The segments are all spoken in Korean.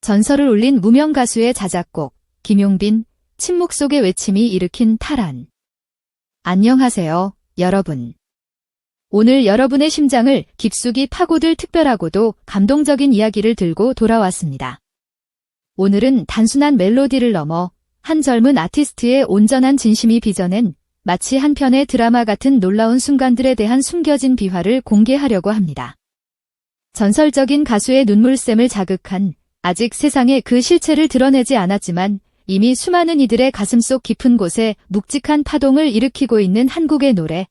전설을 울린 무명 가수의 자작곡, 김용빈, 침묵 속의 외침이 일으킨 탈환. 안녕하세요, 여러분. 오늘 여러분의 심장을 깊숙이 파고들 특별하고도 감동적인 이야기를 들고 돌아왔습니다. 오늘은 단순한 멜로디를 넘어 한 젊은 아티스트의 온전한 진심이 빚어낸 마치 한 편의 드라마 같은 놀라운 순간들에 대한 숨겨진 비화를 공개하려고 합니다. 전설적인 가수의 눈물샘을 자극한 아직 세상에 그 실체를 드러내지 않았지만 이미 수많은 이들의 가슴속 깊은 곳에 묵직한 파동을 일으키고 있는 한국의 노래.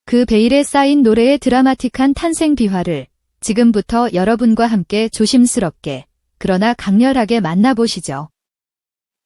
그 베일에 쌓인 노래의 드라마틱한 탄생 비화를 지금부터 여러분과 함께 조심스럽게 그러나 강렬하게 만나보시죠.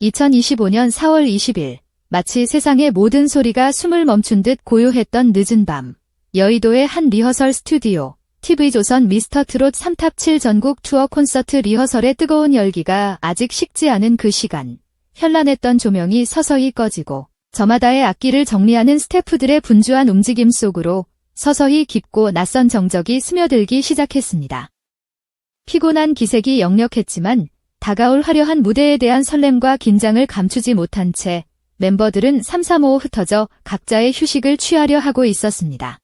2025년 4월 20일 마치 세상의 모든 소리가 숨을 멈춘 듯 고요했던 늦은 밤, 여의도의 한 리허설 스튜디오, TV조선 미스터트롯 3탑7 전국 투어 콘서트 리허설의 뜨거운 열기가 아직 식지 않은 그 시간, 현란했던 조명이 서서히 꺼지고 저마다의 악기를 정리하는 스태프들의 분주한 움직임 속으로 서서히 깊고 낯선 정적이 스며들기 시작했습니다. 피곤한 기색이 역력했지만 다가올 화려한 무대에 대한 설렘과 긴장을 감추지 못한 채 멤버들은 삼삼오오 흩어져 각자의 휴식을 취하려 하고 있었습니다.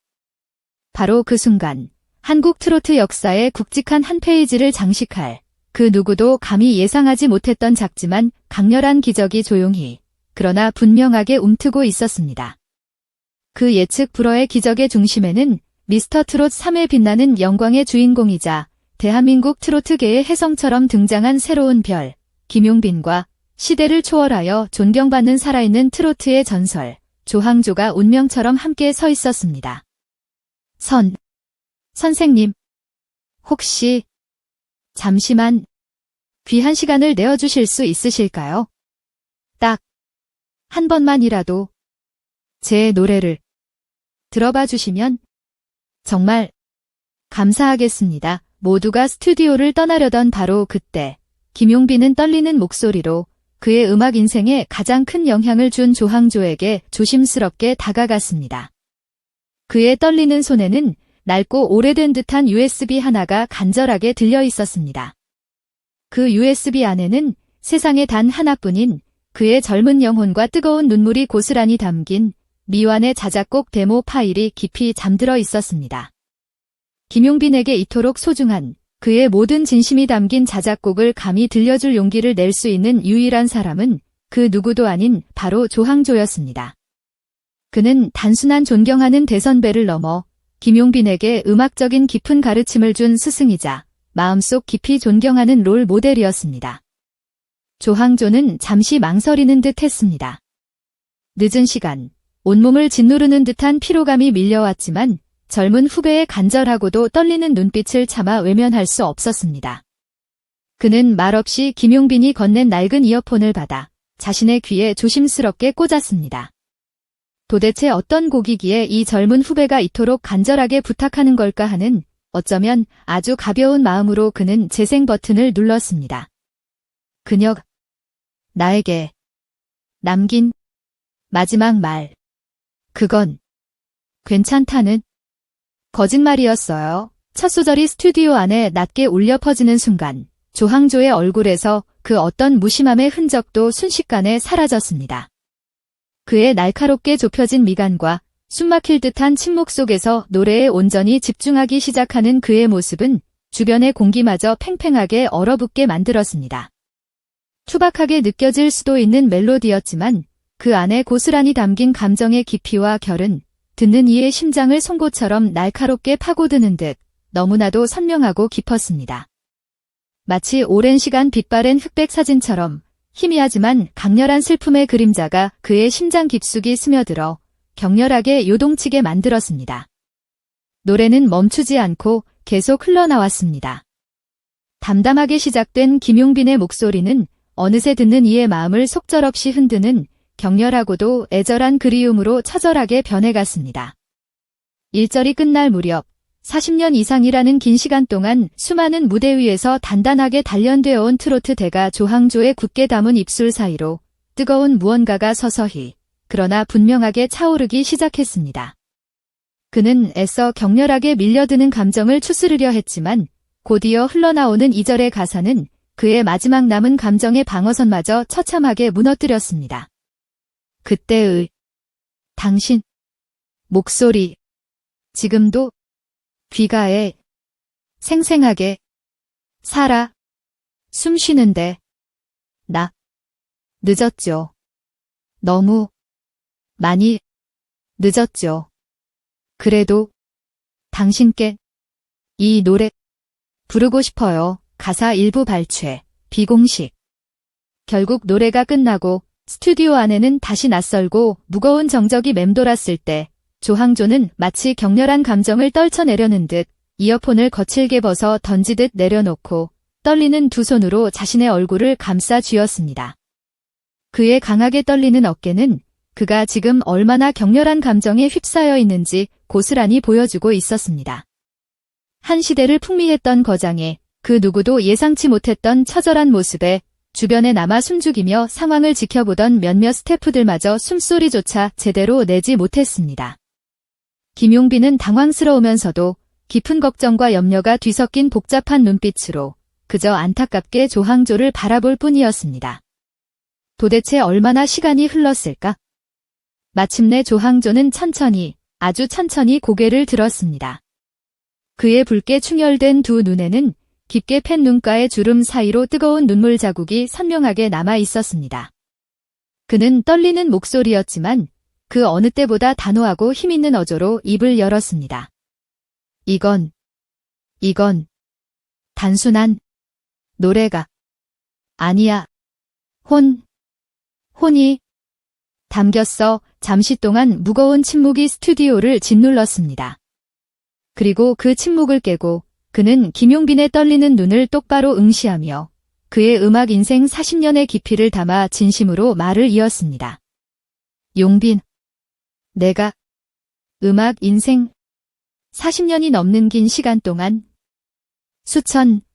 바로 그 순간 한국 트로트 역사의 굵직한 한 페이지를 장식할 그 누구도 감히 예상하지 못했던 작지만 강렬한 기적이 조용히 그러나 분명하게 움트고 있었습니다. 그 예측 불허의 기적의 중심에는 미스터트롯 3에 빛나는 영광의 주인공이자 대한민국 트로트계의 혜성처럼 등장한 새로운 별, 김용빈과 시대를 초월하여 존경받는 살아있는 트로트의 전설, 조항조가 운명처럼 함께 서 있었습니다. 선생님, 혹시 잠시만 귀한 시간을 내어주실 수 있으실까요? 딱 한 번만이라도 제 노래를 들어봐 주시면 정말 감사하겠습니다. 모두가 스튜디오를 떠나려던 바로 그때 김용빈은 떨리는 목소리로 그의 음악 인생에 가장 큰 영향을 준 조항조에게 조심스럽게 다가갔습니다. 그의 떨리는 손에는 낡고 오래된 듯한 USB 하나가 간절하게 들려 있었습니다. 그 USB 안에는 세상에 단 하나뿐인 그의 젊은 영혼과 뜨거운 눈물이 고스란히 담긴 미완의 자작곡 데모 파일이 깊이 잠들어 있었습니다. 김용빈에게 이토록 소중한 그의 모든 진심이 담긴 자작곡을 감히 들려줄 용기를 낼 수 있는 유일한 사람은 그 누구도 아닌 바로 조항조였습니다. 그는 단순한 존경하는 대선배를 넘어 김용빈에게 음악적인 깊은 가르침을 준 스승이자 마음속 깊이 존경하는 롤 모델이었습니다. 조항조는 잠시 망설이는 듯 했습니다. 늦은 시간, 온몸을 짓누르는 듯한 피로감이 밀려왔지만 젊은 후배의 간절하고도 떨리는 눈빛을 차마 외면할 수 없었습니다. 그는 말없이 김용빈이 건넨 낡은 이어폰을 받아 자신의 귀에 조심스럽게 꽂았습니다. 도대체 어떤 곡이기에 이 젊은 후배가 이토록 간절하게 부탁하는 걸까 하는 어쩌면 아주 가벼운 마음으로 그는 재생 버튼을 눌렀습니다. 그녀 나에게 남긴 마지막 말. 그건 괜찮다는 거짓말이었어요. 첫 소절이 스튜디오 안에 낮게 울려 퍼지는 순간 조항조의 얼굴에서 그 어떤 무심함의 흔적도 순식간에 사라졌습니다. 그의 날카롭게 좁혀진 미간과 숨막힐 듯한 침묵 속에서 노래에 온전히 집중하기 시작하는 그의 모습은 주변의 공기마저 팽팽하게 얼어붙게 만들었습니다. 투박하게 느껴질 수도 있는 멜로디였지만 그 안에 고스란히 담긴 감정의 깊이와 결은 듣는 이의 심장을 송곳처럼 날카롭게 파고드는 듯 너무나도 선명하고 깊었습니다. 마치 오랜 시간 빛바랜 흑백 사진처럼 희미하지만 강렬한 슬픔의 그림자가 그의 심장 깊숙이 스며들어 격렬하게 요동치게 만들었습니다. 노래는 멈추지 않고 계속 흘러나왔습니다. 담담하게 시작된 김용빈의 목소리는 어느새 듣는 이의 마음을 속절없이 흔드는 격렬하고도 애절한 그리움으로 처절하게 변해갔습니다. 1절이 끝날 무렵 40년 이상이라는 긴 시간 동안 수많은 무대 위에서 단단하게 단련되어 온 트로트 대가 조항조의 굳게 담은 입술 사이로 뜨거운 무언가가 서서히 그러나 분명하게 차오르기 시작했습니다. 그는 애써 격렬하게 밀려드는 감정을 추스르려 했지만 곧이어 흘러나오는 2절의 가사는 그의 마지막 남은 감정의 방어선마저 처참하게 무너뜨렸습니다. 그때의 당신 목소리 지금도 귀가에 생생하게 살아 숨 쉬는데 나 늦었죠. 너무 많이 늦었죠. 그래도 당신께 이 노래 부르고 싶어요. 가사 일부 발췌, 비공식. 결국 노래가 끝나고 스튜디오 안에는 다시 낯설고 무거운 정적이 맴돌았을 때 조항조는 마치 격렬한 감정을 떨쳐내려는 듯 이어폰을 거칠게 벗어 던지듯 내려놓고 떨리는 두 손으로 자신의 얼굴을 감싸 쥐었습니다. 그의 강하게 떨리는 어깨는 그가 지금 얼마나 격렬한 감정에 휩싸여 있는지 고스란히 보여주고 있었습니다. 한 시대를 풍미했던 거장에 그 누구도 예상치 못했던 처절한 모습에 주변에 남아 숨죽이며 상황을 지켜보던 몇몇 스태프들마저 숨소리조차 제대로 내지 못했습니다. 김용빈은 당황스러우면서도 깊은 걱정과 염려가 뒤섞인 복잡한 눈빛으로 그저 안타깝게 조항조를 바라볼 뿐이었습니다. 도대체 얼마나 시간이 흘렀을까? 마침내 조항조는 천천히, 아주 천천히 고개를 들었습니다. 그의 붉게 충혈된 두 눈에는 깊게 팬 눈가의 주름 사이로 뜨거운 눈물 자국이 선명하게 남아 있었습니다. 그는 떨리는 목소리였지만 그 어느 때보다 단호하고 힘있는 어조로 입을 열었습니다. 이건 단순한 노래가 아니야. 혼이 담겼어. 잠시 동안 무거운 침묵이 스튜디오를 짓눌렀습니다. 그리고 그 침묵을 깨고 그는 김용빈의 떨리는 눈을 똑바로 응시하며 그의 음악 인생 40년의 깊이를 담아 진심으로 말을 이었습니다. 용빈, 내가 음악 인생 40년이 넘는 긴 시간 동안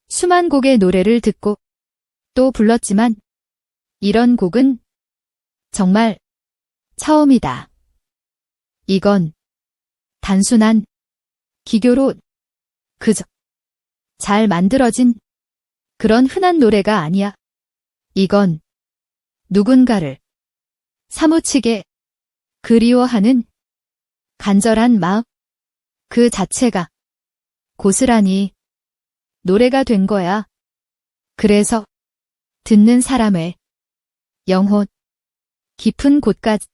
수만 곡의 노래를 듣고 또 불렀지만 이런 곡은 정말 처음이다. 이건 단순한 기교로 그저 잘 만들어진 그런 흔한 노래가 아니야. 이건 누군가를 사무치게 그리워하는 간절한 마음 그 자체가 고스란히 노래가 된 거야. 그래서 듣는 사람의 영혼 깊은 곳까지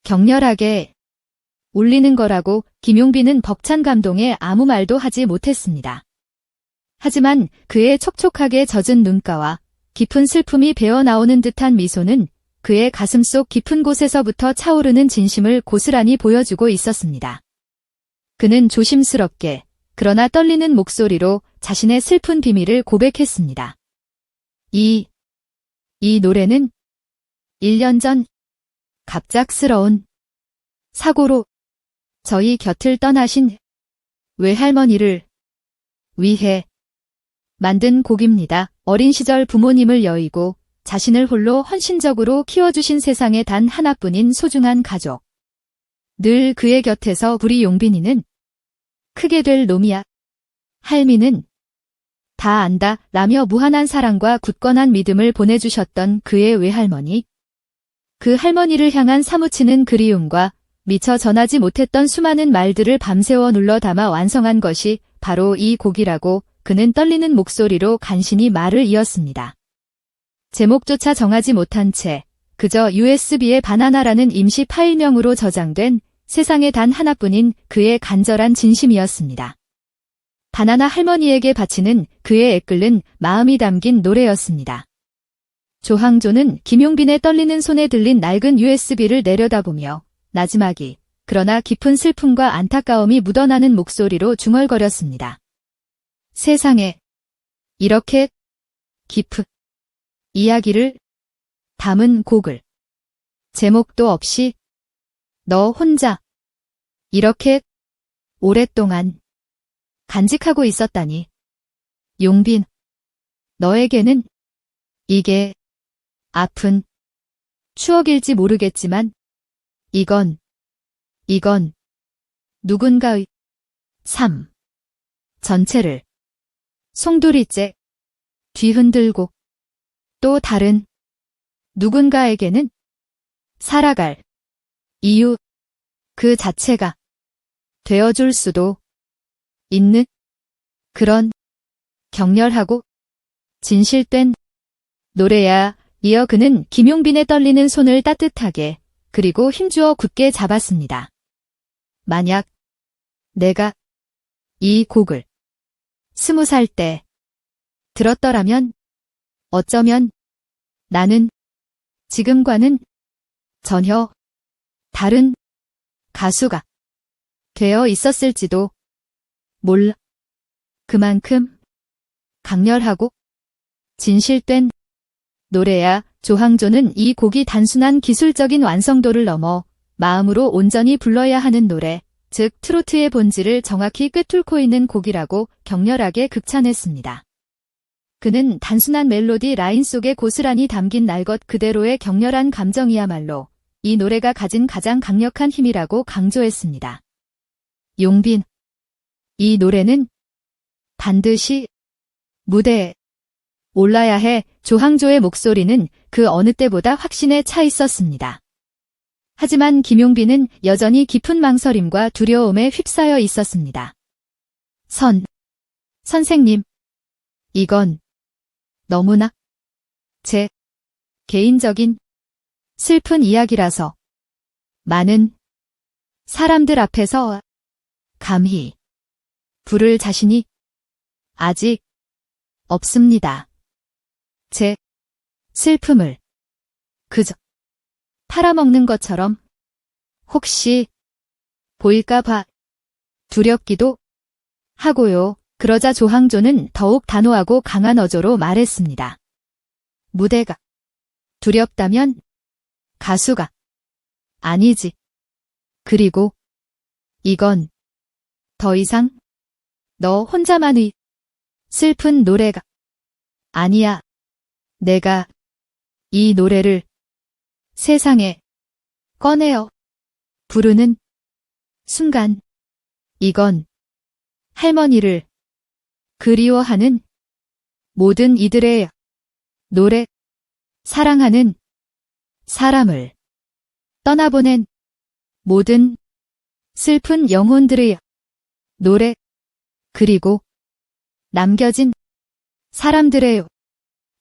격렬하게 울리는 거라고. 김용빈은 벅찬 감동에 아무 말도 하지 못했습니다. 하지만 그의 촉촉하게 젖은 눈가와 깊은 슬픔이 배어나오는 듯한 미소는 그의 가슴속 깊은 곳에서부터 차오르는 진심을 고스란히 보여주고 있었습니다. 그는 조심스럽게 그러나 떨리는 목소리로 자신의 슬픈 비밀을 고백했습니다. 이 노래는 1년 전 갑작스러운 사고로 저희 곁을 떠나신 외할머니를 위해 만든 곡입니다. 어린 시절 부모님을 여의고 자신을 홀로 헌신적으로 키워주신 세상에 단 하나뿐인 소중한 가족. 늘 그의 곁에서 우리 용빈이는 크게 될 놈이야. 할미는 다 안다 라며 무한한 사랑과 굳건한 믿음을 보내주셨던 그의 외할머니. 그 할머니를 향한 사무치는 그리움과 미처 전하지 못했던 수많은 말들을 밤새워 눌러 담아 완성한 것이 바로 이 곡이라고 그는 떨리는 목소리로 간신히 말을 이었습니다. 제목조차 정하지 못한 채 그저 USB에 바나나라는 임시 파일명으로 저장된 세상에 단 하나뿐인 그의 간절한 진심이었습니다. 바나나 할머니에게 바치는 그의 애끓는 마음이 담긴 노래였습니다. 조항조는 김용빈의 떨리는 손에 들린 낡은 USB를 내려다보며 나지막이 그러나 깊은 슬픔과 안타까움이 묻어나는 목소리로 중얼거렸습니다. 세상에 이렇게 깊은 이야기를 담은 곡을 제목도 없이 너 혼자 이렇게 오랫동안 간직하고 있었다니. 용빈, 너에게는 이게 아픈 추억일지 모르겠지만 이건 누군가의 삶 전체를 송두리째 뒤흔들고 또 다른 누군가에게는 살아갈 이유 그 자체가 되어줄 수도 있는 그런 격렬하고 진실된 노래야. 이어 그는 김용빈의 떨리는 손을 따뜻하게 그리고 힘주어 굳게 잡았습니다. 만약 내가 이 곡을 20살 때 들었더라면 어쩌면 나는 지금과는 전혀 다른 가수가 되어 있었을지도 몰라. 그만큼 강렬하고 진실된 노래야. 조항조는 이 곡이 단순한 기술적인 완성도를 넘어 마음으로 온전히 불러야 하는 노래, 즉 트로트의 본질을 정확히 꿰뚫고 있는 곡이라고 격렬하게 극찬했습니다. 그는 단순한 멜로디 라인 속에 고스란히 담긴 날 것 그대로의 격렬한 감정이야말로 이 노래가 가진 가장 강력한 힘이라고 강조했습니다. 용빈, 이 노래는 반드시 무대에 올라야 해. 조항조의 목소리는 그 어느 때보다 확신에 차 있었습니다. 하지만 김용빈은 여전히 깊은 망설임과 두려움에 휩싸여 있었습니다. 선생님, 이건 너무나 제 개인적인 슬픈 이야기라서 많은 사람들 앞에서 감히 부를 자신이 아직 없습니다. 제 슬픔을 그저 팔아먹는 것처럼 혹시 보일까봐 두렵기도 하고요. 그러자 조항조는 더욱 단호하고 강한 어조로 말했습니다. 무대가 두렵다면 가수가 아니지. 그리고 이건 더 이상 너 혼자만의 슬픈 노래가 아니야. 내가 이 노래를 세상에 꺼내어 부르는 순간 이건 할머니를 그리워하는 모든 이들의 노래, 사랑하는 사람을 떠나보낸 모든 슬픈 영혼들의 노래, 그리고 남겨진 사람들의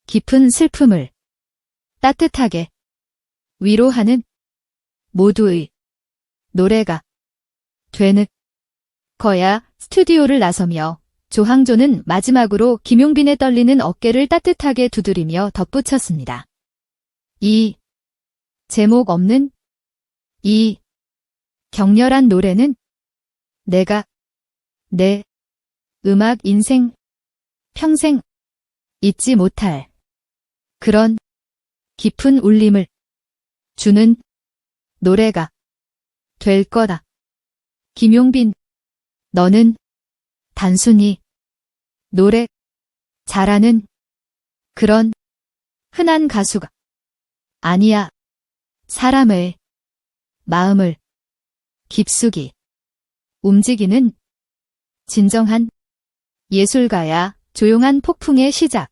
깊은 슬픔을 따뜻하게 위로하는 모두의 노래가 되는 거야. 스튜디오를 나서며 조항조는 마지막으로 김용빈의 떨리는 어깨를 따뜻하게 두드리며 덧붙였습니다. 이 제목 없는 이 격렬한 노래는 내가 내 음악 인생 평생 잊지 못할 그런 깊은 울림을 주는 노래가 될 거다. 김용빈, 너는 단순히 노래 잘하는 그런 흔한 가수가 아니야. 사람의 마음을 깊숙이 움직이는 진정한 예술가야. 조용한 폭풍의 시작.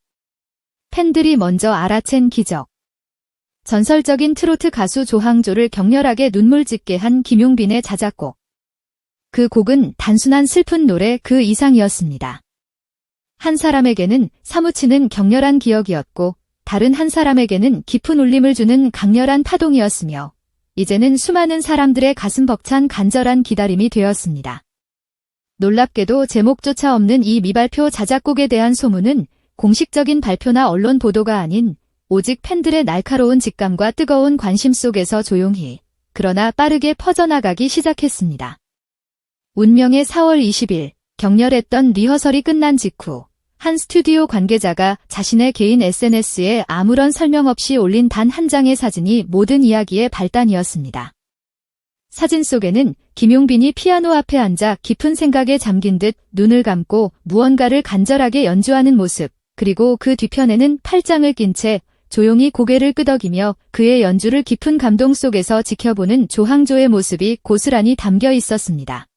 팬들이 먼저 알아챈 기적. 전설적인 트로트 가수 조항조를 격렬하게 눈물 짓게 한 김용빈의 자작곡. 그 곡은 단순한 슬픈 노래 그 이상이었습니다. 한 사람에게는 사무치는 격렬한 기억이었고 다른 한 사람에게는 깊은 울림을 주는 강렬한 파동이었으며 이제는 수많은 사람들의 가슴 벅찬 간절한 기다림이 되었습니다. 놀랍게도 제목조차 없는 이 미발표 자작곡에 대한 소문은 공식적인 발표나 언론 보도가 아닌 오직 팬들의 날카로운 직감과 뜨거운 관심 속에서 조용히 그러나 빠르게 퍼져나가기 시작했습니다. 운명의 4월 20일 격렬했던 리허설이 끝난 직후 한 스튜디오 관계자가 자신의 개인 SNS에 아무런 설명 없이 올린 단 한 장의 사진이 모든 이야기의 발단이었습니다. 사진 속에는 김용빈이 피아노 앞에 앉아 깊은 생각에 잠긴 듯 눈을 감고 무언가를 간절하게 연주하는 모습, 그리고 그 뒤편에는 팔짱을 낀 채 조용히 고개를 끄덕이며 그의 연주를 깊은 감동 속에서 지켜보는 조항조의 모습이 고스란히 담겨 있었습니다.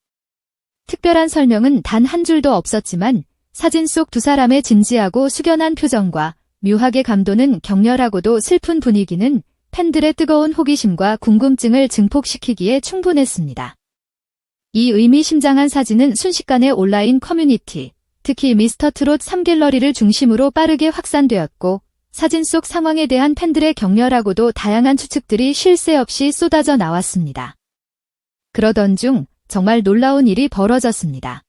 특별한 설명은 단 한 줄도 없었지만 사진 속 두 사람의 진지하고 숙연한 표정과 묘하게 감도는 격렬하고도 슬픈 분위기는 팬들의 뜨거운 호기심과 궁금증을 증폭시키기에 충분했습니다. 이 의미심장한 사진은 순식간에 온라인 커뮤니티, 특히 미스터트롯 3갤러리를 중심으로 빠르게 확산되었고 사진 속 상황에 대한 팬들의 격렬하고도 다양한 추측들이 쉴 새 없이 쏟아져 나왔습니다. 그러던 중 정말 놀라운 일이 벌어졌습니다.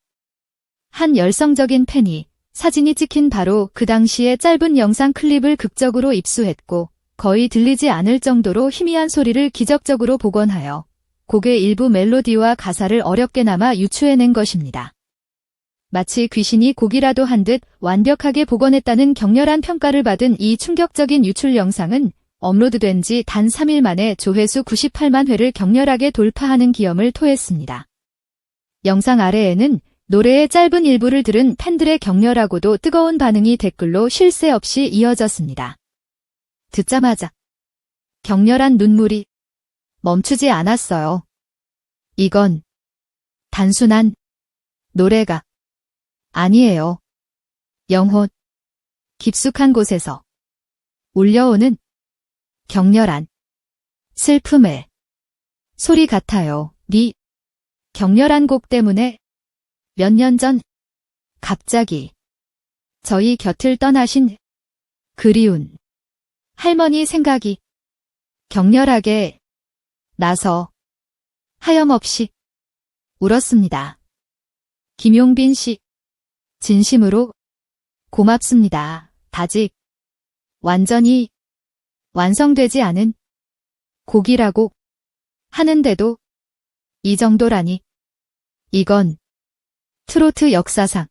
한 열성적인 팬이 사진이 찍힌 바로 그 당시의 짧은 영상 클립을 극적으로 입수했고 거의 들리지 않을 정도로 희미한 소리를 기적적으로 복원하여 곡의 일부 멜로디와 가사를 어렵게나마 유추해낸 것입니다. 마치 귀신이 곡이라도 한 듯 완벽하게 복원했다는 격렬한 평가를 받은 이 충격적인 유출 영상은 업로드된 지 단 3일 만에 조회수 98만 회를 격렬하게 돌파하는 기염을 토했습니다. 영상 아래에는 노래의 짧은 일부를 들은 팬들의 격렬하고도 뜨거운 반응이 댓글로 쉴 새 없이 이어졌습니다. 듣자마자 격렬한 눈물이 멈추지 않았어요. 이건 단순한 노래가 아니에요. 영혼 깊숙한 곳에서 울려오는 격렬한 슬픔의 소리 같아요. 이 격렬한 곡 때문에 몇 년 전 갑자기 저희 곁을 떠나신 그리운 할머니 생각이 격렬하게 나서 하염없이 울었습니다. 김용빈 씨, 진심으로 고맙습니다. 아직 완전히 완성되지 않은 곡이라고 하는데도 이 정도라니. 이건 트로트 역사상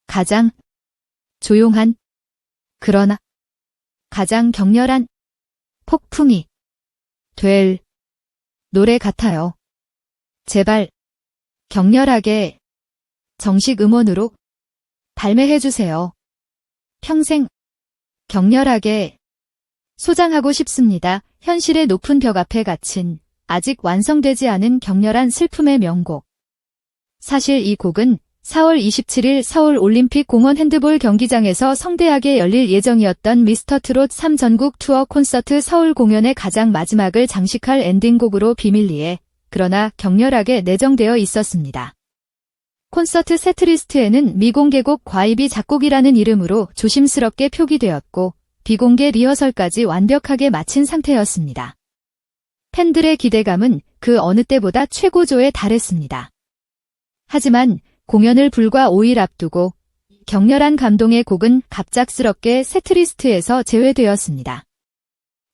가장 조용한 그러나 가장 격렬한 폭풍이 될 노래 같아요. 제발 격렬하게 정식 음원으로 발매해주세요. 평생 격렬하게 소장하고 싶습니다. 현실의 높은 벽 앞에 갇힌 아직 완성되지 않은 격렬한 슬픔의 명곡. 사실 이 곡은 4월 27일 서울 올림픽 공원 핸드볼 경기장에서 성대하게 열릴 예정이었던 미스터트롯 3 전국 투어 콘서트 서울 공연의 가장 마지막을 장식할 엔딩곡으로 비밀리에 그러나 격렬하게 내정되어 있었습니다. 콘서트 세트리스트에는 미공개곡 과입이 작곡이라는 이름으로 조심스럽게 표기되었고 비공개 리허설까지 완벽하게 마친 상태였습니다. 팬들의 기대감은 그 어느 때보다 최고조에 달했습니다. 하지만 공연을 불과 5일 앞두고 격렬한 감동의 곡은 갑작스럽게 세트리스트에서 제외되었습니다.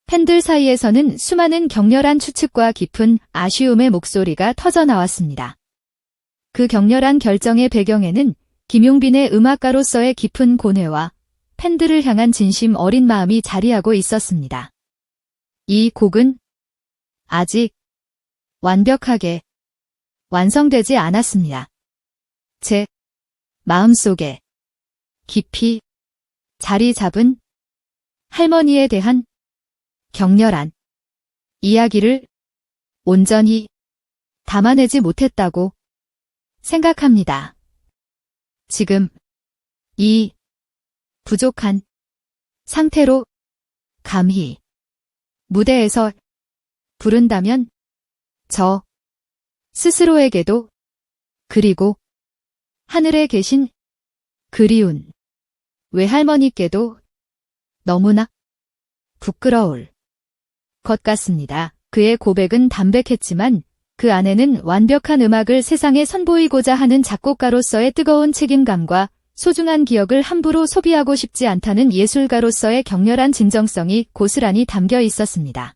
팬들 사이에서는 수많은 격렬한 추측과 깊은 아쉬움의 목소리가 터져나왔습니다. 그 격렬한 결정의 배경에는 김용빈의 음악가로서의 깊은 고뇌와 팬들을 향한 진심 어린 마음이 자리하고 있었습니다. 이 곡은 아직 완벽하게 완성되지 않았습니다. 제 마음속에 깊이 자리 잡은 할머니에 대한 격렬한 이야기를 온전히 담아내지 못했다고 생각합니다. 지금 이 부족한 상태로 감히 무대에서 부른다면 저 스스로에게도 그리고 하늘에 계신 그리운 외할머니께도 너무나 부끄러울 것 같습니다. 그의 고백은 담백했지만 그 안에는 완벽한 음악을 세상에 선보이고자 하는 작곡가로서의 뜨거운 책임감과 소중한 기억을 함부로 소비하고 싶지 않다는 예술가로서의 격렬한 진정성이 고스란히 담겨 있었습니다.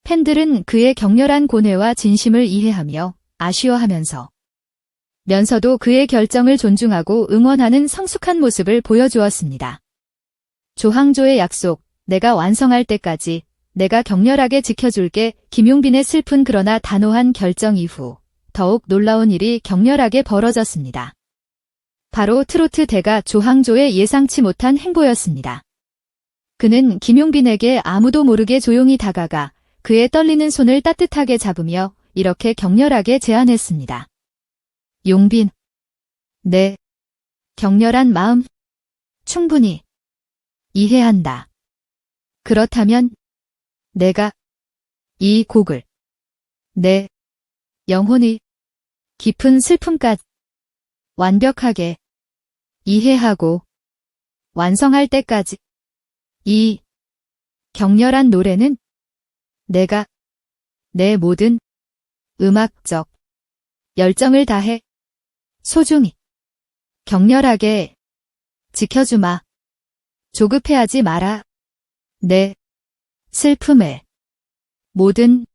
팬들은 그의 격렬한 고뇌와 진심을 이해하며 아쉬워하면서 면서도 그의 결정을 존중하고 응원하는 성숙한 모습을 보여주었습니다. 조항조의 약속, 내가 완성할 때까지 내가 격렬하게 지켜줄게. 김용빈의 슬픈 그러나 단호한 결정 이후 더욱 놀라운 일이 격렬하게 벌어졌습니다. 바로 트로트 대가 조항조의 예상치 못한 행보였습니다. 그는 김용빈에게 아무도 모르게 조용히 다가가 그의 떨리는 손을 따뜻하게 잡으며 이렇게 격렬하게 제안했습니다. 용빈, 내 격렬한 마음 충분히 이해한다. 그렇다면 내가 이 곡을 내 영혼의 깊은 슬픔까지 완벽하게 이해하고 완성할 때까지 이 격렬한 노래는 내가 내 모든 음악적 열정을 다해 소중히 격렬하게 지켜주마. 조급해하지 마라. 내 슬픔에 모든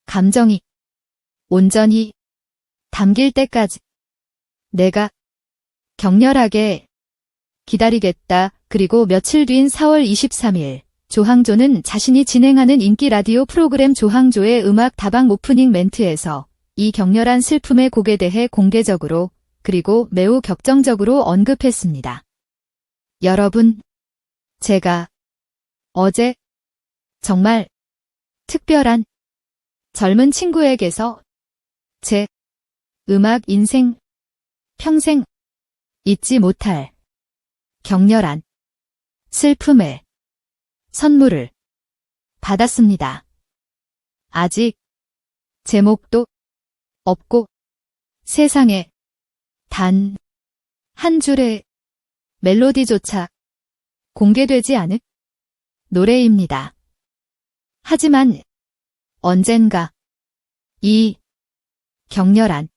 감정이 온전히 담길 때까지 내가 격렬하게 기다리겠다. 그리고 며칠 뒤인 4월 23일 조항조는 자신이 진행하는 인기 라디오 프로그램 조항조의 음악 다방 오프닝 멘트에서 이 격렬한 슬픔의 곡에 대해 공개적으로 그리고 매우 격정적으로 언급했습니다. 여러분, 제가 어제 정말 특별한 젊은 친구에게서 제 음악 인생 평생 잊지 못할 격렬한 슬픔의 선물을 받았습니다. 아직 제목도 없고 세상에 단 한 줄의 멜로디조차 공개되지 않은 노래입니다. 하지만 언젠가 이 격렬한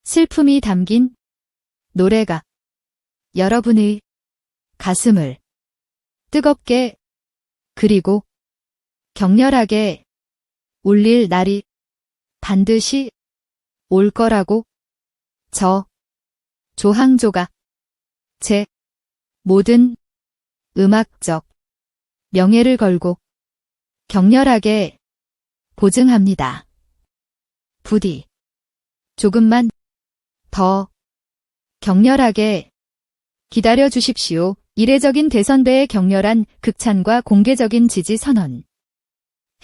슬픔이 담긴 노래가 여러분의 가슴을 뜨겁게 그리고 격렬하게 울릴 날이 반드시 올 거라고 저 조항조가 제 모든 음악적 명예를 걸고 격렬하게 보증합니다. 부디 조금만 더 격렬하게 기다려 주십시오. 이례적인 대선배의 격렬한 극찬과 공개적인 지지 선언.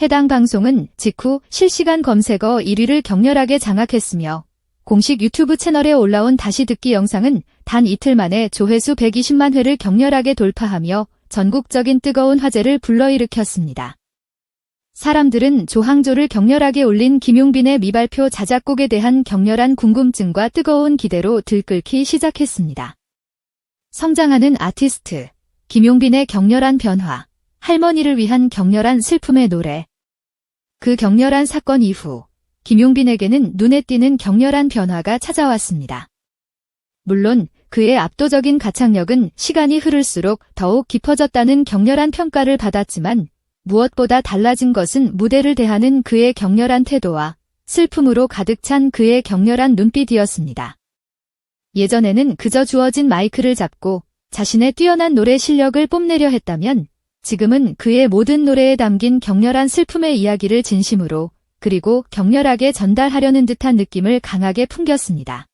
해당 방송은 직후 실시간 검색어 1위를 격렬하게 장악했으며 공식 유튜브 채널에 올라온 다시 듣기 영상은 단 이틀 만에 조회수 120만 회를 격렬하게 돌파하며 전국적인 뜨거운 화제를 불러일으켰습니다. 사람들은 조항조를 격렬하게 올린 김용빈의 미발표 자작곡에 대한 격렬한 궁금증과 뜨거운 기대로 들끓기 시작했습니다. 성장하는 아티스트, 김용빈의 격렬한 변화, 할머니를 위한 격렬한 슬픔의 노래. 그 격렬한 사건 이후 김용빈에게는 눈에 띄는 격렬한 변화가 찾아왔습니다. 물론 그의 압도적인 가창력은 시간이 흐를수록 더욱 깊어졌다는 격렬한 평가를 받았지만 무엇보다 달라진 것은 무대를 대하는 그의 격렬한 태도와 슬픔으로 가득 찬 그의 격렬한 눈빛이었습니다. 예전에는 그저 주어진 마이크를 잡고 자신의 뛰어난 노래 실력을 뽐내려 했다면 지금은 그의 모든 노래에 담긴 격렬한 슬픔의 이야기를 진심으로 그리고 격렬하게 전달하려는 듯한 느낌을 강하게 풍겼습니다.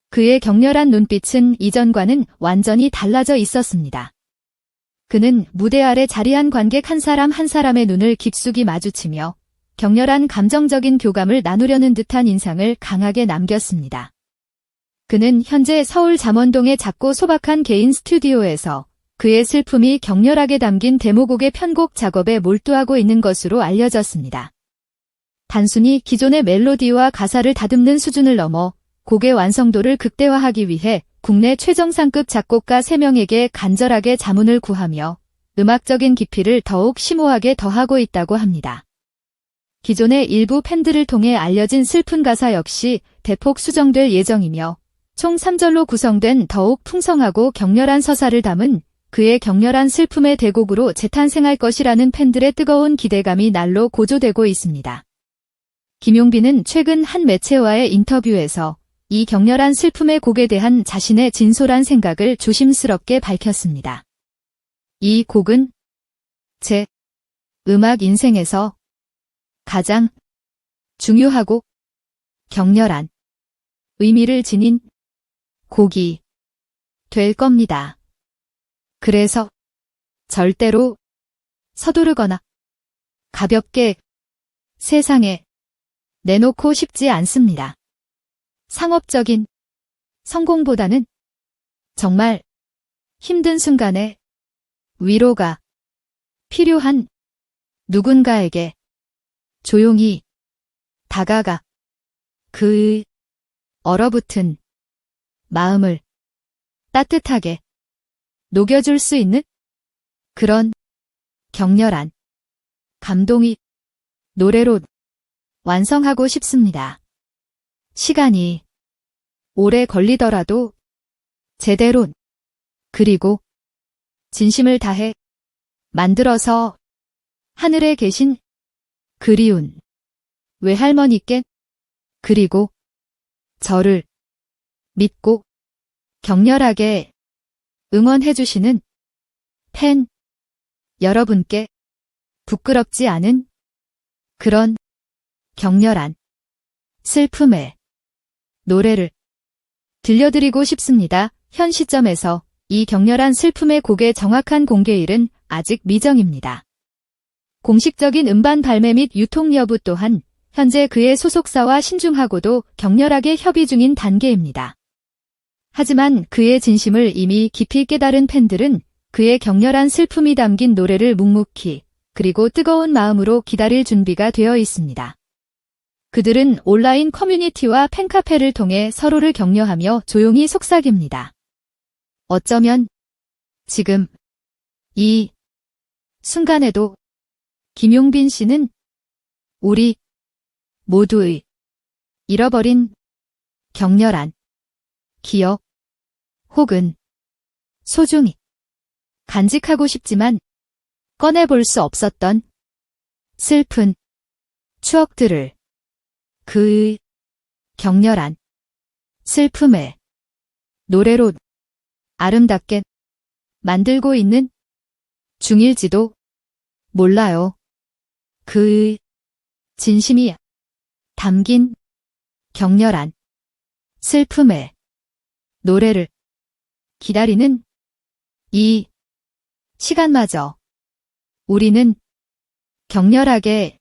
그의 격렬한 눈빛은 이전과는 완전히 달라져 있었습니다. 그는 무대 아래 자리한 관객 한 사람 한 사람의 눈을 깊숙이 마주치며 격렬한 감정적인 교감을 나누려는 듯한 인상을 강하게 남겼습니다. 그는 현재 서울 잠원동의 작고 소박한 개인 스튜디오에서 그의 슬픔이 격렬하게 담긴 데모곡의 편곡 작업에 몰두하고 있는 것으로 알려졌습니다. 단순히 기존의 멜로디와 가사를 다듬는 수준을 넘어 곡의 완성도를 극대화하기 위해 국내 최정상급 작곡가 3명에게 간절하게 자문을 구하며 음악적인 깊이를 더욱 심오하게 더하고 있다고 합니다. 기존의 일부 팬들을 통해 알려진 슬픈 가사 역시 대폭 수정될 예정이며 총 3절로 구성된 더욱 풍성하고 격렬한 서사를 담은 그의 격렬한 슬픔의 대곡으로 재탄생할 것이라는 팬들의 뜨거운 기대감이 날로 고조되고 있습니다. 김용빈은 최근 한 매체와의 인터뷰에서 이 격렬한 슬픔의 곡에 대한 자신의 진솔한 생각을 조심스럽게 밝혔습니다. 이 곡은 제 음악 인생에서 가장 중요하고 격렬한 의미를 지닌 곡이 될 겁니다. 그래서 절대로 서두르거나 가볍게 세상에 내놓고 싶지 않습니다. 상업적인 성공보다는 정말 힘든 순간에 위로가 필요한 누군가에게 조용히 다가가 그의 얼어붙은 마음을 따뜻하게 녹여줄 수 있는 그런 격렬한 감동이 노래로 완성하고 싶습니다. 시간이 오래 걸리더라도 제대로 그리고 진심을 다해 만들어서 하늘에 계신 그리운 외할머니께 그리고 저를 믿고 격렬하게 응원해주시는 팬 여러분께 부끄럽지 않은 그런 격렬한 슬픔의 노래를 들려드리고 싶습니다. 현 시점에서 이 격렬한 슬픔의 곡의 정확한 공개일은 아직 미정입니다. 공식적인 음반 발매 및 유통 여부 또한 현재 그의 소속사와 신중하고도 격렬하게 협의 중인 단계입니다. 하지만 그의 진심을 이미 깊이 깨달은 팬들은 그의 격렬한 슬픔이 담긴 노래를 묵묵히 그리고 뜨거운 마음으로 기다릴 준비가 되어 있습니다. 그들은 온라인 커뮤니티와 팬카페를 통해 서로를 격려하며 조용히 속삭입니다. 어쩌면 지금 이 순간에도 김용빈 씨는 우리 모두의 잃어버린 격렬한 기억 혹은 소중히 간직하고 싶지만 꺼내볼 수 없었던 슬픈 추억들을 그의 격렬한 슬픔의 노래로 아름답게 만들고 있는 중일지도 몰라요. 그의 진심이 담긴 격렬한 슬픔의 노래를 기다리는 이 시간마저 우리는 격렬하게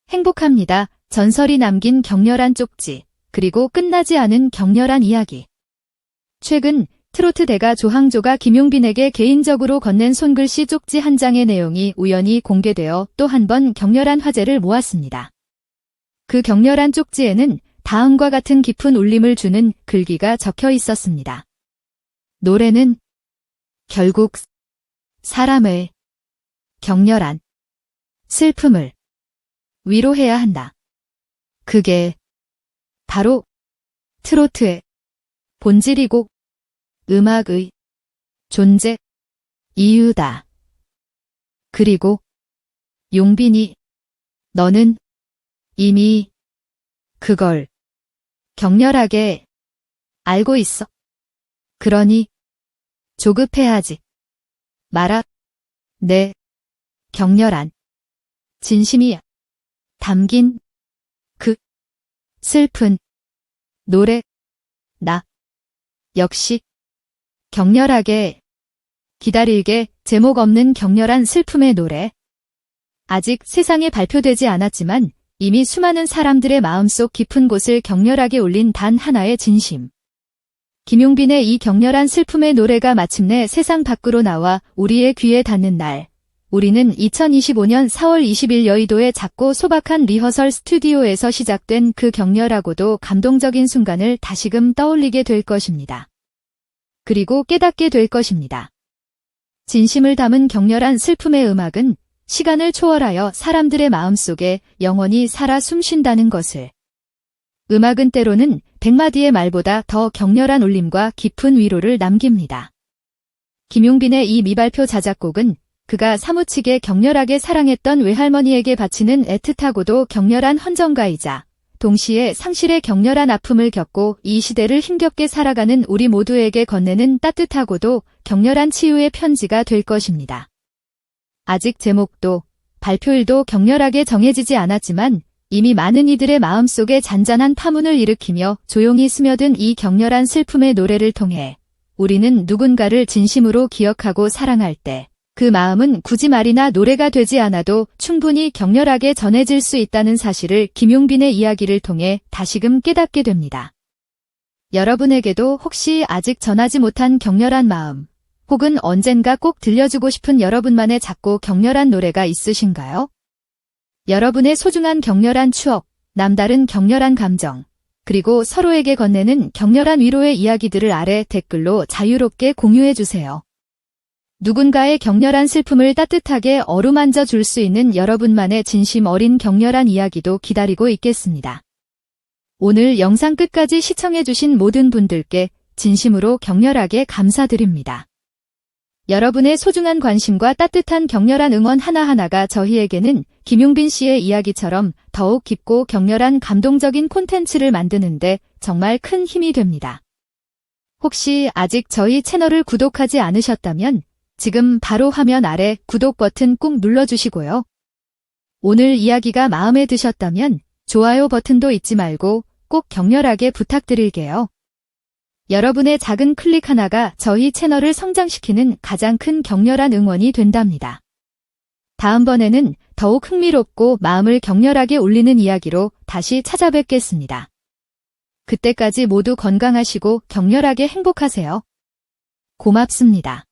행복합니다. 전설이 남긴 격렬한 쪽지, 그리고 끝나지 않은 격렬한 이야기. 최근 트로트 대가 조항조가 김용빈에게 개인적으로 건넨 손글씨 쪽지 한 장의 내용이 우연히 공개되어 또 한 번 격렬한 화제를 모았습니다. 그 격렬한 쪽지에는 다음과 같은 깊은 울림을 주는 글귀가 적혀 있었습니다. 노래는 결국 사람의 격렬한 슬픔을 위로해야 한다. 그게 바로 트로트의 본질이고 음악의 존재 이유다. 그리고 용빈이 너는 이미 그걸 격렬하게 알고 있어. 그러니 조급해하지 마라. 내 격렬한 진심이 담긴 그 슬픈 노래 나 역시 격렬하게 기다릴게. 제목 없는 격렬한 슬픔의 노래. 아직 세상에 발표되지 않았지만 이미 수많은 사람들의 마음속 깊은 곳을 격렬하게 울린 단 하나의 진심. 김용빈의 이 격렬한 슬픔의 노래가 마침내 세상 밖으로 나와 우리의 귀에 닿는 날, 우리는 2025년 4월 20일 여의도의 작고 소박한 리허설 스튜디오에서 시작된 그 격렬하고도 감동적인 순간을 다시금 떠올리게 될 것입니다. 그리고 깨닫게 될 것입니다. 진심을 담은 격렬한 슬픔의 음악은 시간을 초월하여 사람들의 마음속에 영원히 살아 숨쉰다는 것을. 음악은 때로는 100마디의 말보다 더 격렬한 울림과 깊은 위로를 남깁니다. 김용빈의 이 미발표 자작곡은 그가 사무치게 격렬하게 사랑했던 외할머니에게 바치는 애틋하고도 격렬한 헌정가이자 동시에 상실의 격렬한 아픔을 겪고 이 시대를 힘겹게 살아가는 우리 모두에게 건네는 따뜻하고도 격렬한 치유의 편지가 될 것입니다. 아직 제목도 발표일도 격렬하게 정해지지 않았지만 이미 많은 이들의 마음속에 잔잔한 파문을 일으키며 조용히 스며든 이 격렬한 슬픔의 노래를 통해 우리는 누군가를 진심으로 기억하고 사랑할 때 그 마음은 굳이 말이나 노래가 되지 않아도 충분히 격렬하게 전해질 수 있다는 사실을 김용빈의 이야기를 통해 다시금 깨닫게 됩니다. 여러분에게도 혹시 아직 전하지 못한 격렬한 마음, 혹은 언젠가 꼭 들려주고 싶은 여러분만의 작고 격렬한 노래가 있으신가요? 여러분의 소중한 격렬한 추억, 남다른 격렬한 감정, 그리고 서로에게 건네는 격렬한 위로의 이야기들을 아래 댓글로 자유롭게 공유해주세요. 누군가의 격렬한 슬픔을 따뜻하게 어루만져 줄 수 있는 여러분만의 진심 어린 격렬한 이야기도 기다리고 있겠습니다. 오늘 영상 끝까지 시청해주신 모든 분들께 진심으로 격렬하게 감사드립니다. 여러분의 소중한 관심과 따뜻한 격렬한 응원 하나하나가 저희에게는 김용빈 씨의 이야기처럼 더욱 깊고 격렬한 감동적인 콘텐츠를 만드는데 정말 큰 힘이 됩니다. 혹시 아직 저희 채널을 구독하지 않으셨다면 지금 바로 화면 아래 구독 버튼 꾹 눌러주시고요. 오늘 이야기가 마음에 드셨다면 좋아요 버튼도 잊지 말고 꼭 격렬하게 부탁드릴게요. 여러분의 작은 클릭 하나가 저희 채널을 성장시키는 가장 큰 격렬한 응원이 된답니다. 다음번에는 더욱 흥미롭고 마음을 격렬하게 울리는 이야기로 다시 찾아뵙겠습니다. 그때까지 모두 건강하시고 격렬하게 행복하세요. 고맙습니다.